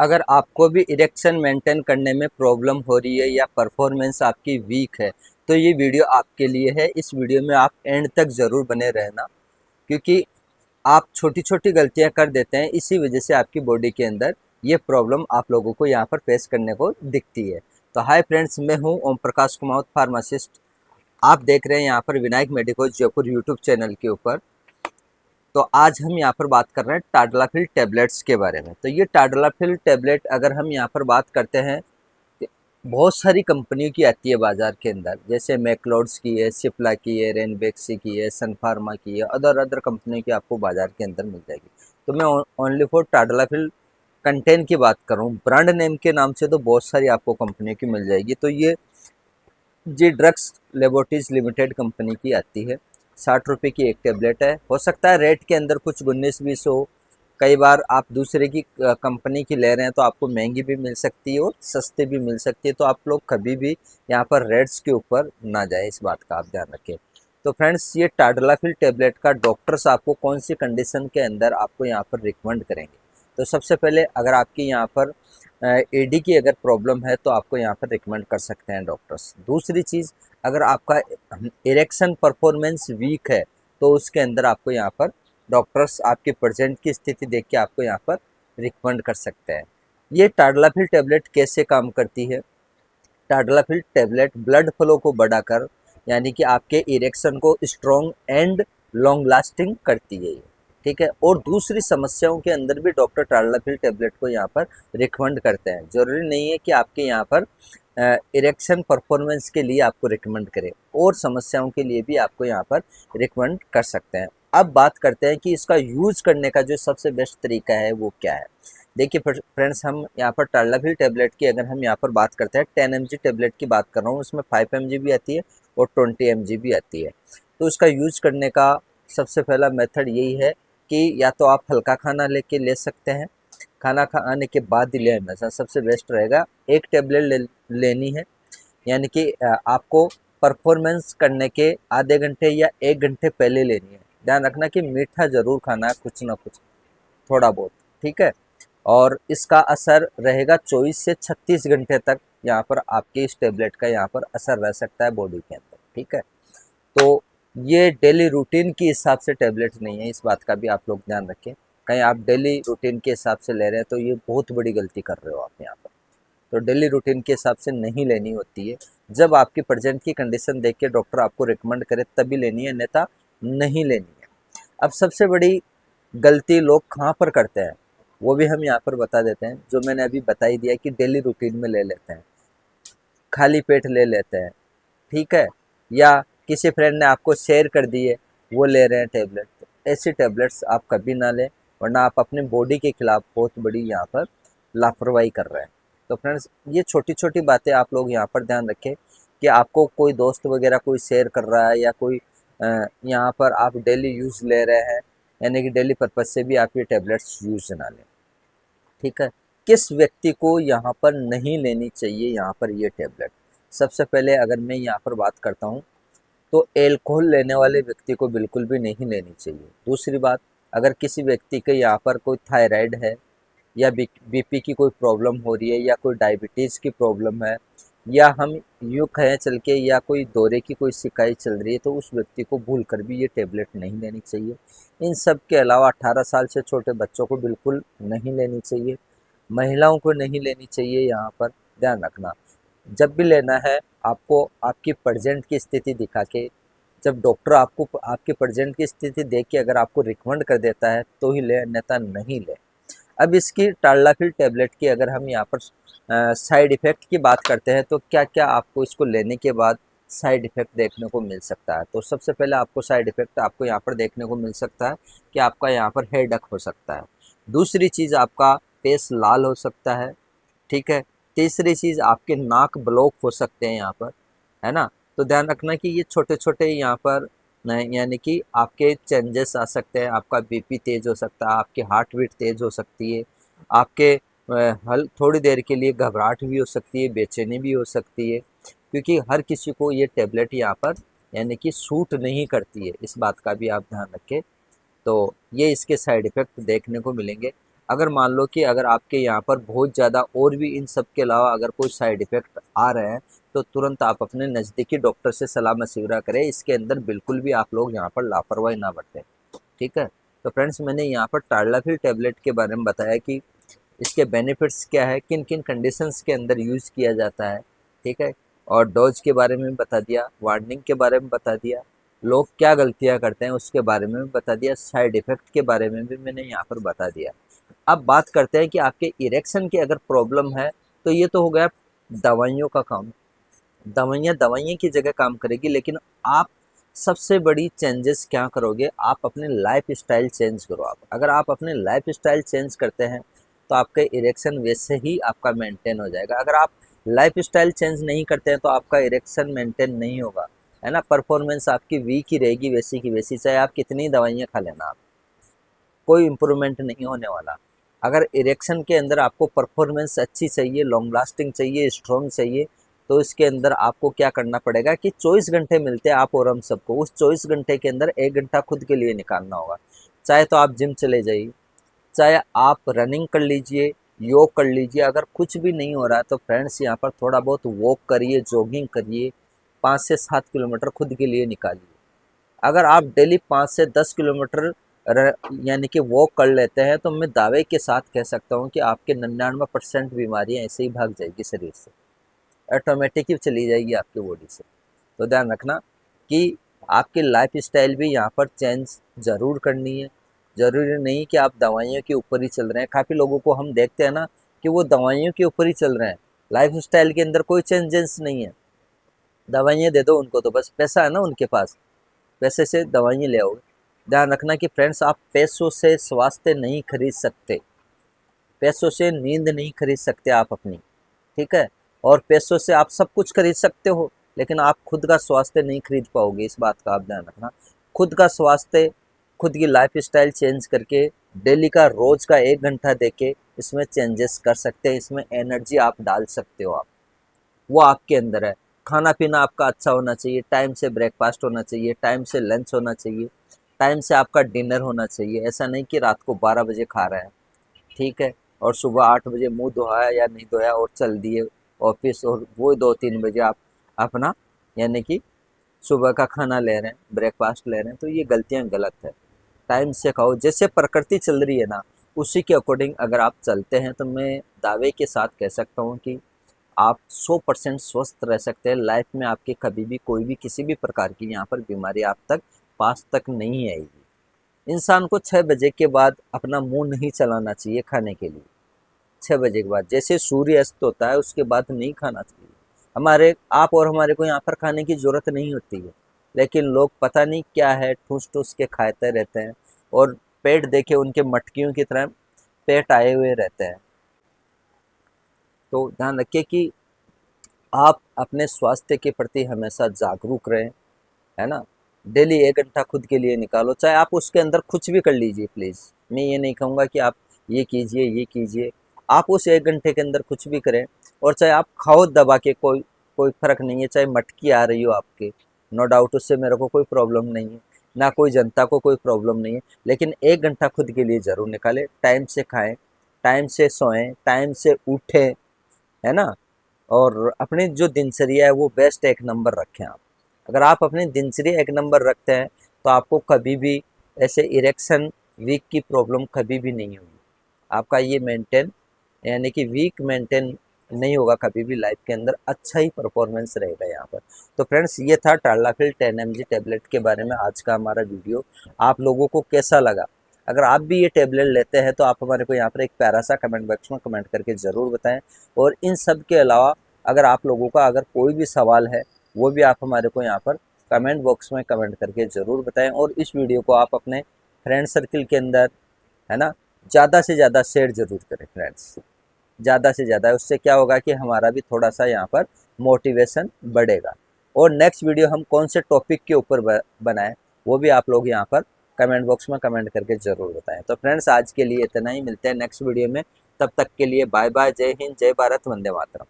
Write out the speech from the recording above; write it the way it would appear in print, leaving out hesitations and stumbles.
अगर आपको भी इरेक्शन मेंटेन करने में प्रॉब्लम हो रही है या परफॉर्मेंस आपकी वीक है तो ये वीडियो आपके लिए है। इस वीडियो में आप एंड तक ज़रूर बने रहना, क्योंकि आप छोटी छोटी गलतियां कर देते हैं, इसी वजह से आपकी बॉडी के अंदर ये प्रॉब्लम आप लोगों को यहाँ पर फेस करने को दिखती है। तो हाय फ्रेंड्स, मैं हूँ ओम प्रकाश कुमार, फार्मासिस्ट। आप देख रहे हैं यहाँ पर Vinayak medicos Jaipur YouTube channel के ऊपर। तो आज हम यहाँ पर बात कर रहे हैं टाडलाफिल टैबलेट्स के बारे में। तो ये टाडलाफिल टैबलेट अगर हम यहाँ पर बात करते हैं, बहुत सारी कंपनियों की आती है बाज़ार के अंदर, जैसे मैक्लोड्स की है, सिप्ला की है, रेनबेक्सी की है, सन फार्मा की है, अदर अदर कंपनी की आपको बाज़ार के अंदर मिल जाएगी। तो मैं ओनली फॉर टाडलाफिल कंटेन की बात कर रहा हूँ। ब्रांड नेम के नाम से तो बहुत सारी आपको कंपनियों की मिल जाएगी। तो ये जी ड्रग्स लेबोरेटरीज लिमिटेड कंपनी की आती है। 60 रुपये की एक टेबलेट है। हो सकता है रेट के अंदर कुछ 19-20 हो, कई बार आप दूसरे की कंपनी की ले रहे हैं तो आपको महंगी भी मिल सकती है और सस्ती भी मिल सकती है। तो आप लोग कभी भी यहाँ पर रेट्स के ऊपर ना जाए, इस बात का आप ध्यान रखें। तो फ्रेंड्स, ये टाडलाफिल टेबलेट का डॉक्टर्स आपको कौन सी कंडीशन के अंदर आपको यहाँ पर रिकमेंड करेंगे। तो सबसे पहले अगर आपकी यहाँ पर एडी की अगर प्रॉब्लम है तो आपको यहाँ पर रिकमेंड कर सकते हैं डॉक्टर्स। दूसरी चीज़, अगर आपका इरेक्शन परफॉर्मेंस वीक है तो उसके अंदर आपको यहाँ पर डॉक्टर्स आपकी प्रेजेंट की स्थिति देख के आपको यहाँ पर रिकमेंड कर सकते हैं। ये टाडलाफिल टैबलेट कैसे काम करती है? टाडलाफिल टैबलेट ब्लड फ्लो को बढ़ाकर, यानी कि आपके इरेक्शन को स्ट्रॉन्ग एंड लॉन्ग लास्टिंग करती है ये, ठीक है। और दूसरी समस्याओं के अंदर भी डॉक्टर टाडलाफिल टैबलेट को यहाँ पर रिकमेंड करते हैं। जरूरी नहीं है कि आपके यहाँ पर इरेक्शन परफॉर्मेंस के लिए आपको रिकमेंड करें, और समस्याओं के लिए भी आपको यहाँ पर रिकमेंड कर सकते हैं। अब बात करते हैं कि इसका यूज़ करने का जो सबसे बेस्ट तरीका है वो क्या है। देखिए फ्रेंड्स, हम यहाँ पर टाडलाफिल टैबलेट की अगर हम यहाँ पर बात करते हैं, 10 mg टैबलेट की बात कर रहा हूँ, उसमें 5 mg भी आती है और 20 mg भी आती है। तो उसका यूज़ करने का सबसे पहला मेथड यही है कि या तो आप हल्का खाना लेके ले सकते हैं, खाना खाने के बाद ही लेना सबसे बेस्ट रहेगा। एक टेबलेट लेनी है, यानी कि आपको परफॉर्मेंस करने के आधे घंटे या 1 घंटे पहले लेनी है। ध्यान रखना कि मीठा ज़रूर खाना है, कुछ ना कुछ थोड़ा बहुत, ठीक है। और इसका असर रहेगा 24 से 36 घंटे तक, यहाँ पर आपके इस टेबलेट का यहाँ पर असर रह सकता है बॉडी के अंदर, ठीक है। तो ये डेली रूटीन के हिसाब से टेबलेट नहीं है, इस बात का भी आप लोग ध्यान रखें। कहीं आप डेली रूटीन के हिसाब से ले रहे हैं तो ये बहुत बड़ी गलती कर रहे हो आप यहाँ पर। तो डेली रूटीन के हिसाब से नहीं लेनी होती है। जब आपकी प्रेजेंट की कंडीशन देख के डॉक्टर आपको रिकमेंड करे तभी लेनी है, अन्यथा नहीं लेनी है। अब सबसे बड़ी गलती लोग कहाँ पर करते हैं वो भी हम यहाँ पर बता देते हैं। जो मैंने अभी बता ही दिया कि डेली रूटीन में ले लेते हैं, खाली पेट ले लेते हैं, ठीक है, या किसी फ्रेंड ने आपको शेयर कर दिए वो ले रहे हैं टेबलेट। तो ऐसी टेबलेट्स आप कभी ना लें, वरना आप अपनी बॉडी के खिलाफ बहुत बड़ी यहाँ पर लापरवाही कर रहे हैं। तो फ्रेंड्स, ये छोटी छोटी बातें आप लोग यहाँ पर ध्यान रखें कि आपको कोई दोस्त वगैरह कोई शेयर कर रहा है या कोई यहाँ पर आप डेली यूज़ ले रहे हैं, यानी कि डेली पर्पज़ से भी आप ये टेबलेट्स यूज़ ना लें, ठीक है। किस व्यक्ति को यहाँ पर नहीं लेनी चाहिए यहाँ पर ये टेबलेट? सबसे पहले अगर मैं यहाँ पर बात करता हूँ तो एल्कोहल लेने वाले व्यक्ति को बिल्कुल भी नहीं लेनी चाहिए। दूसरी बात, अगर किसी व्यक्ति के यहाँ पर कोई थायराइड है या बीपी की कोई प्रॉब्लम हो रही है या कोई डायबिटीज़ की प्रॉब्लम है, या हम यूँ कहें चल के या कोई दौरे की कोई शिकायत चल रही है, तो उस व्यक्ति को भूल कर भी ये टेबलेट नहीं लेनी चाहिए। इन सब के अलावा 18 साल से छोटे बच्चों को बिल्कुल नहीं लेनी चाहिए, महिलाओं को नहीं लेनी चाहिए। यहाँ पर ध्यान रखना, जब भी लेना है आपको आपकी प्रेजेंट की स्थिति दिखा के, जब डॉक्टर आपको आपकी प्रेजेंट की स्थिति देख के अगर आपको रिकमेंड कर देता है तो ही ले, अन्यथा नहीं ले। अब इसकी टाडलाफिल टैबलेट की अगर हम यहाँ पर साइड इफ़ेक्ट की बात करते हैं तो क्या क्या आपको इसको लेने के बाद साइड इफ़ेक्ट देखने को मिल सकता है। तो सबसे पहले आपको साइड इफ़ेक्ट आपको यहाँ पर देखने को मिल सकता है कि आपका यहाँ पर हेडेक हो सकता है। दूसरी चीज़, आपका फेस लाल हो सकता है, ठीक है। तीसरी चीज़, आपके नाक ब्लॉक हो सकते हैं यहाँ पर, है ना। तो ध्यान रखना कि ये छोटे छोटे यहाँ पर यानी कि आपके चेंजेस आ सकते हैं। आपका बीपी तेज़ हो सकता है, आपकी हार्ट बीट तेज़ हो सकती है, आपके हल थोड़ी देर के लिए घबराहट भी हो सकती है, बेचैनी भी हो सकती है, क्योंकि हर किसी को ये टेबलेट यहाँ पर यानी कि सूट नहीं करती है, इस बात का भी आप ध्यान रखें। तो ये इसके साइड इफ़ेक्ट देखने को मिलेंगे। अगर मान लो कि अगर आपके यहाँ पर बहुत ज़्यादा और भी इन सब के अलावा अगर कोई साइड इफ़ेक्ट आ रहे हैं तो तुरंत आप अपने नज़दीकी डॉक्टर से सलाह मशविरा करें। इसके अंदर बिल्कुल भी आप लोग यहाँ पर लापरवाही ना बरतें, ठीक है। तो फ्रेंड्स, मैंने यहाँ पर टार्लाफिल टैबलेट के बारे में बताया कि इसके बेनिफिट्स क्या है, किन किन कंडीशंस के अंदर यूज़ किया जाता है, ठीक है। और डोज के बारे में बता दिया, वार्निंग के बारे में बता दिया, लोग क्या गलतियाँ करते हैं उसके बारे में भी बता दिया, साइड इफ़ेक्ट के बारे में भी मैंने यहाँ पर बता दिया। अब बात करते हैं कि आपके इरेक्शन की अगर प्रॉब्लम है तो ये तो हो गया दवाइयों का काम। दवाइयाँ की जगह काम करेगी, लेकिन आप सबसे बड़ी चेंजेस क्या करोगे, आप अपने लाइफ स्टाइल चेंज करो। आप अगर आप अपने लाइफ स्टाइल चेंज करते हैं तो आपका इरेक्शन वैसे ही आपका मेंटेन हो जाएगा। अगर आप लाइफ स्टाइल चेंज नहीं करते हैं तो आपका इरेक्शन मेंटेन नहीं होगा, है ना। परफॉर्मेंस आपकी वीक ही रहेगी वैसी की वैसी, चाहे आप कितनी दवाइयाँ खा लेना, आप कोई इम्प्रूवमेंट नहीं होने वाला। अगर इरेक्शन के अंदर आपको परफॉर्मेंस अच्छी चाहिए, लॉन्ग लास्टिंग चाहिए, स्ट्रॉन्ग चाहिए, तो इसके अंदर आपको क्या करना पड़ेगा कि 24 घंटे मिलते हैं आप और हम सबको, उस 24 घंटे के अंदर 1 घंटा खुद के लिए निकालना होगा। चाहे तो आप जिम चले जाइए, चाहे आप रनिंग कर लीजिए, योग कर लीजिए। अगर कुछ भी नहीं हो रहा है तो फ्रेंड्स यहाँ पर थोड़ा बहुत वॉक करिए, जॉगिंग करिए, 5 से 7 किलोमीटर खुद के लिए निकालिए। अगर आप डेली 5 से 10 किलोमीटर यानी कि वॉक कर लेते हैं तो मैं दावे के साथ कह सकता हूँ कि आपके 99% बीमारियाँ ऐसे ही भाग जाएगी शरीर से, ऑटोमेटिक ही चली जाएगी आपकी बॉडी से। तो ध्यान रखना कि आपकी लाइफ स्टाइल भी यहाँ पर चेंज ज़रूर करनी है। ज़रूरी नहीं कि आप दवाइयों के ऊपर ही चल रहे हैं। काफ़ी लोगों को हम देखते हैं ना कि वो दवाइयों के ऊपर ही चल रहे हैं, लाइफ स्टाइल के अंदर कोई चेंजेस नहीं है। दवाइयाँ दे दो उनको, तो बस पैसा है ना उनके पास, पैसे से दवाइयाँ ले आओगे। ध्यान रखना कि फ्रेंड्स, आप पैसों से स्वास्थ्य नहीं खरीद सकते, पैसों से नींद नहीं खरीद सकते आप अपनी, ठीक है। और पैसों से आप सब कुछ खरीद सकते हो, लेकिन आप खुद का स्वास्थ्य नहीं खरीद पाओगे, इस बात का आप ध्यान रखना। खुद का स्वास्थ्य, खुद की लाइफ स्टाइल चेंज करके, डेली का रोज का 1 घंटा देके इसमें चेंजेस कर सकते हैं, इसमें एनर्जी आप डाल सकते हो। आप वो आपके अंदर है। खाना पीना आपका अच्छा होना चाहिए, टाइम से ब्रेकफास्ट होना चाहिए, टाइम से लंच होना चाहिए, टाइम से आपका डिनर होना चाहिए। ऐसा नहीं कि रात को 12 बजे खा रहे हैं, ठीक है, और सुबह 8 बजे मुंह धोया या नहीं धोया और चल दिए ऑफिस, और वो 2-3 बजे आप अपना यानी कि सुबह का खाना ले रहे हैं, ब्रेकफास्ट ले रहे हैं। तो ये गलतियाँ गलत है। टाइम से खाओ, जैसे प्रकृति चल रही है ना उसी के अकॉर्डिंग अगर आप चलते हैं तो मैं दावे के साथ कह सकता हूँ कि आप 100% स्वस्थ रह सकते हैं। लाइफ में आपके कभी भी कोई भी किसी भी प्रकार की यहाँ पर बीमारी आप तक पास तक नहीं आएगी। इंसान को 6 बजे के बाद अपना मुंह नहीं चलाना चाहिए खाने के लिए। 6 बजे के बाद जैसे सूर्य अस्त होता है उसके बाद नहीं खाना चाहिए। हमारे आप और हमारे को यहाँ पर खाने की ज़रूरत नहीं होती है, लेकिन लोग पता नहीं क्या है ठूस ठूस के खाते रहते हैं, और पेट देखे उनके मटकियों की तरह पेट आए हुए रहते हैं। तो ध्यान रखिए कि आप अपने स्वास्थ्य के प्रति हमेशा जागरूक रहें, है ना। डेली 1 घंटा खुद के लिए निकालो, चाहे आप उसके अंदर कुछ भी कर लीजिए प्लीज़। मैं ये नहीं कहूँगा कि आप ये कीजिए ये कीजिए, आप उस 1 घंटे के अंदर कुछ भी करें। और चाहे आप खाओ दबा के, कोई कोई फ़र्क नहीं है, चाहे मटकी आ रही हो आपके, नो डाउट उससे मेरे को कोई प्रॉब्लम नहीं है, ना कोई जनता को कोई प्रॉब्लम नहीं है, लेकिन 1 घंटा खुद के लिए ज़रूर निकालें। टाइम से खाएँ, टाइम से सोएं, टाइम से उठें, है ना। और अपनी जो दिनचर्या है वो बेस्ट एक नंबर रखें आप। अगर आप अपनी दिनचर्या एक नंबर रखते हैं तो आपको कभी भी ऐसे इरेक्शन वीक की प्रॉब्लम कभी भी नहीं होगी। आपका ये मेंटेन यानी कि वीक मेंटेन नहीं होगा कभी भी लाइफ के अंदर, अच्छा ही परफॉर्मेंस रहेगा यहाँ पर। तो फ्रेंड्स, ये था टार्लाफिल 10 mg टेबलेट के बारे में आज का हमारा वीडियो। आप लोगों को कैसा लगा? अगर आप भी ये टेबलेट लेते हैं तो आप हमारे को यहाँ पर एक प्यारा सा कमेंट बॉक्स में कमेंट करके ज़रूर बताएं। और इन सब के अलावा अगर आप लोगों का अगर कोई भी सवाल है वो भी आप हमारे को यहाँ पर कमेंट बॉक्स में कमेंट करके ज़रूर बताएं। और इस वीडियो को आप अपने फ्रेंड सर्कल के अंदर, है ना, ज़्यादा से ज़्यादा शेयर ज़रूर करें फ्रेंड्स, ज़्यादा से ज़्यादा। उससे क्या होगा कि हमारा भी थोड़ा सा यहाँ पर मोटिवेशन बढ़ेगा। और नेक्स्ट वीडियो हम कौन से टॉपिक के ऊपर बनाएं वो भी आप लोग यहाँ पर कमेंट बॉक्स में कमेंट करके ज़रूर बताएं। तो फ्रेंड्स, आज के लिए इतना ही, मिलते हैं नेक्स्ट वीडियो में। तब तक के लिए बाय बाय, जय हिंद, जय भारत, वंदे मातरम।